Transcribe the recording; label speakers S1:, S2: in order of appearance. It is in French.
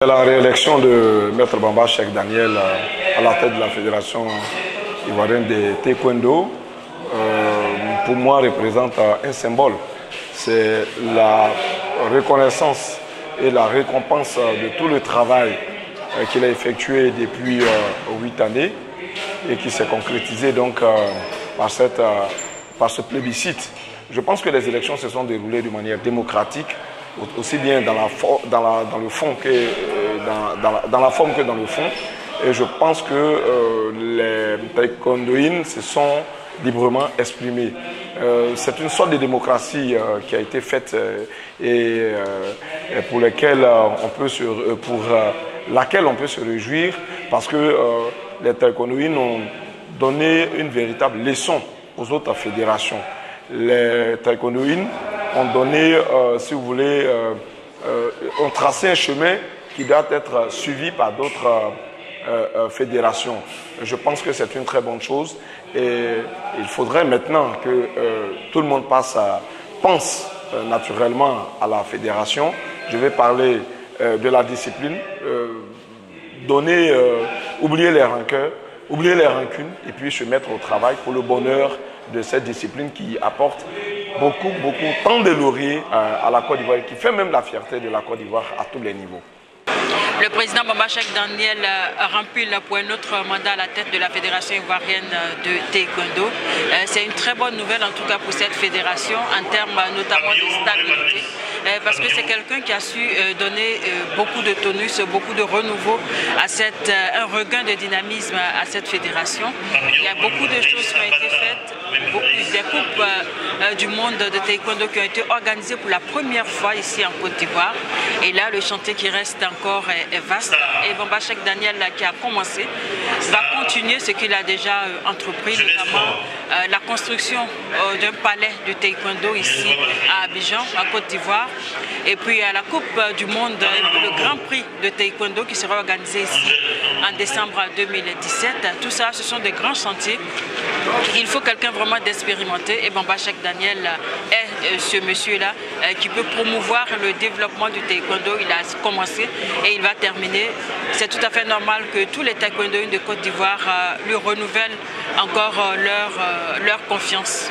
S1: La réélection de Maître Bamba Cheikh Daniel à la tête de la Fédération ivoirienne de taekwondo, pour moi, représente un symbole. C'est la reconnaissance et la récompense de tout le travail qu'il a effectué depuis 8 années et qui s'est concrétisé donc par ce plébiscite. Je pense que les élections se sont déroulées de manière démocratique, aussi bien dans le fond que dans la forme que dans le fond. Et je pense que les taekwondoïnes se sont librement exprimés. C'est une sorte de démocratie qui a été faite et pour laquelle on peut se réjouir, parce que les taekwondoïnes ont donné une véritable leçon aux autres fédérations. Les taekwondoïnes ont donné, si vous voulez, ont tracé un chemin qui doit être suivi par d'autres fédérations. Je pense que c'est une très bonne chose et il faudrait maintenant que tout le monde pense naturellement à la fédération. Je vais parler de la discipline, oublier les rancœurs, oublier les rancunes et puis se mettre au travail pour le bonheur de cette discipline qui apporte beaucoup, tant de lauriers à la Côte d'Ivoire, qui fait même la fierté de la Côte d'Ivoire à tous les niveaux.
S2: Le président Bamba Cheikh Daniel remplit pour un autre mandat à la tête de la Fédération ivoirienne de taekwondo. C'est une très bonne nouvelle en tout cas pour cette fédération en termes notamment de stabilité. Parce que c'est quelqu'un qui a su donner beaucoup de tonus, beaucoup de renouveau à un regain de dynamisme à cette fédération. Il y a beaucoup de choses qui ont été faites, des coupes du monde de taekwondo qui ont été organisées pour la première fois ici en Côte d'Ivoire. Et là, le chantier qui reste encore est vaste. Et Bamba Cheikh Daniel, qui a commencé, va continuer ce qu'il a déjà entrepris, notamment la construction d'un palais de taekwondo ici à Abidjan, en Côte d'Ivoire. Et puis à la Coupe du Monde, le Grand Prix de taekwondo qui sera organisé ici en décembre 2017. Tout ça, ce sont des grands chantiers. Il faut quelqu'un vraiment d'expérimenté et Bamba Cheikh Daniel est ce monsieur-là qui peut promouvoir le développement du taekwondo. Il a commencé et il va terminer. C'est tout à fait normal que tous les taekwondoïnes de Côte d'Ivoire lui renouvellent encore leur confiance.